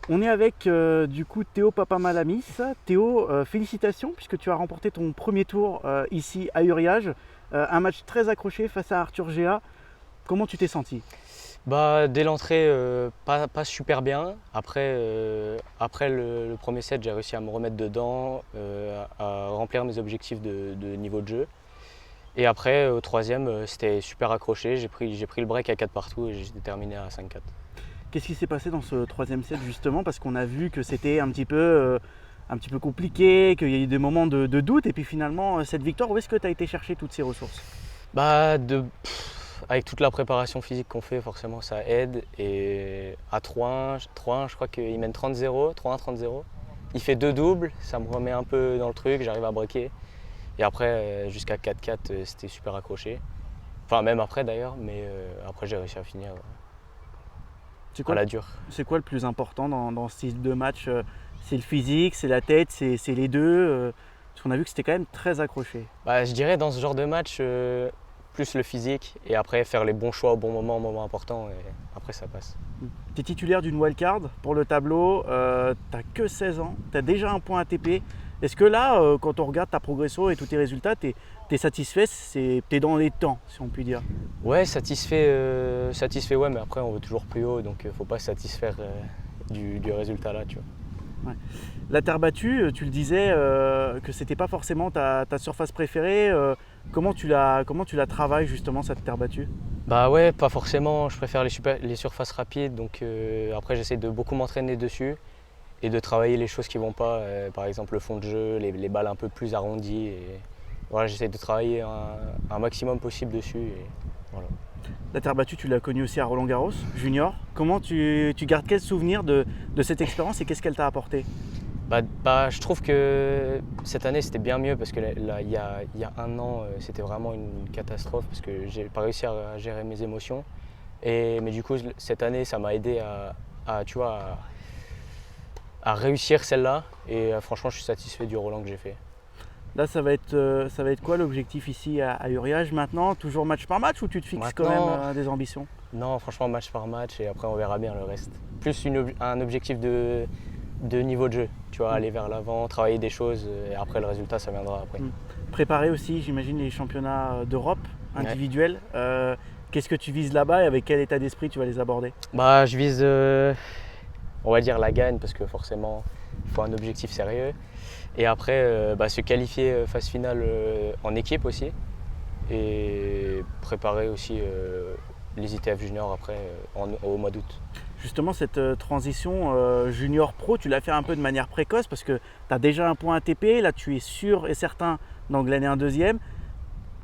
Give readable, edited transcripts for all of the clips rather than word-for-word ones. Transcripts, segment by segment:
On est avec du coup Théo Papamalamis. Théo, félicitations puisque tu as remporté ton premier tour ici à Uriage. Un match très accroché face à Arthur Géa. Comment tu t'es senti? Bah, dès l'entrée, pas super bien. Après le premier set, j'ai réussi à me remettre dedans, à remplir mes objectifs de niveau de jeu. Et après, au troisième, c'était super accroché. J'ai pris le break à 4 partout et j'ai terminé à 5-4. Qu'est-ce qui s'est passé dans ce troisième set justement? Parce qu'on a vu que c'était un petit peu compliqué, qu'il y a eu des moments de doute. Et puis finalement, cette victoire, où est-ce que tu as été chercher toutes ces ressources? Bah, avec toute la préparation physique qu'on fait, forcément, ça aide. Et à 3-1, je crois qu'il mène 30-0, 3-1, 30-0. Il fait deux doubles, ça me remet un peu dans le truc, j'arrive à breaker. Et après, jusqu'à 4-4, c'était super accroché. Enfin, même après d'ailleurs, mais après, j'ai réussi à finir C'est à quoi, la dure. c'est quoi le plus important dans ce style de match? C'est le physique, c'est la tête, c'est les deux parce qu'on a vu que c'était quand même très accroché. Bah, je dirais dans ce genre de match, plus le physique et après faire les bons choix au moment important et après ça passe. Tu es titulaire d'une wildcard pour le tableau, tu n'as que 16 ans, tu as déjà un point ATP. Est-ce que là, quand on regarde ta progression et tous tes résultats, tu es satisfait? Tu es dans les temps, si on peut dire. Ouais, satisfait ouais, mais après on veut toujours plus haut donc faut pas se satisfaire du résultat là, tu vois. Ouais. La terre battue, tu le disais que c'était pas forcément ta surface préférée. Comment tu la travailles justement cette terre battue? Bah ouais, pas forcément, je préfère les surfaces rapides donc après j'essaie de beaucoup m'entraîner dessus et de travailler les choses qui vont pas, par exemple le fond de jeu, les balles un peu plus arrondies. Et voilà, j'essaie de travailler un maximum possible dessus. Et voilà. La terre battue, tu l'as connue aussi à Roland-Garros, junior. Comment tu gardes quel souvenir de cette expérience et qu'est-ce qu'elle t'a apporté? Je trouve que cette année c'était bien mieux parce que là, il y a un an c'était vraiment une catastrophe parce que j'ai pas réussi à gérer mes émotions. Mais du coup cette année ça m'a aidé tu vois, à réussir celle-là et franchement je suis satisfait du Roland que j'ai fait. Là, ça va être quoi l'objectif ici à Uriage maintenant? Toujours match par match ou tu te fixes quand même Maintenant, des ambitions? non, franchement, match par match et après on verra bien le reste. Plus un objectif de niveau de jeu, tu vois, aller vers l'avant, travailler des choses et après le résultat ça viendra après. Préparer aussi, j'imagine, les championnats d'Europe Ouais. individuels. Qu'est-ce que tu vises là-bas et avec quel état d'esprit tu vas les aborder? Bah, je vise, on va dire la gagne parce que forcément il faut un objectif sérieux. Et après, se qualifier phase finale en équipe aussi et préparer aussi les ITF juniors après au mois d'août. Justement, cette transition junior pro, tu l'as fait un peu de manière précoce parce que tu as déjà un point ATP, là tu es sûr et certain d'en glaner un deuxième.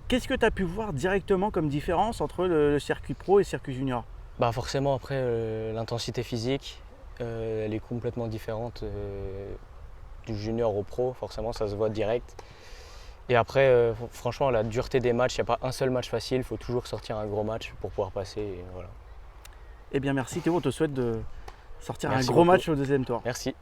Qu'est-ce que tu as pu voir directement comme différence entre le circuit pro et le circuit junior? Bah forcément après l'intensité physique elle est complètement différente du junior au pro, forcément ça se voit direct. Et après franchement la dureté des matchs, il n'y a pas un seul match facile, il faut toujours sortir un gros match pour pouvoir passer. Et voilà. Eh bien merci Théo, on te souhaite de sortir un Merci gros beaucoup. match au deuxième tour. Merci.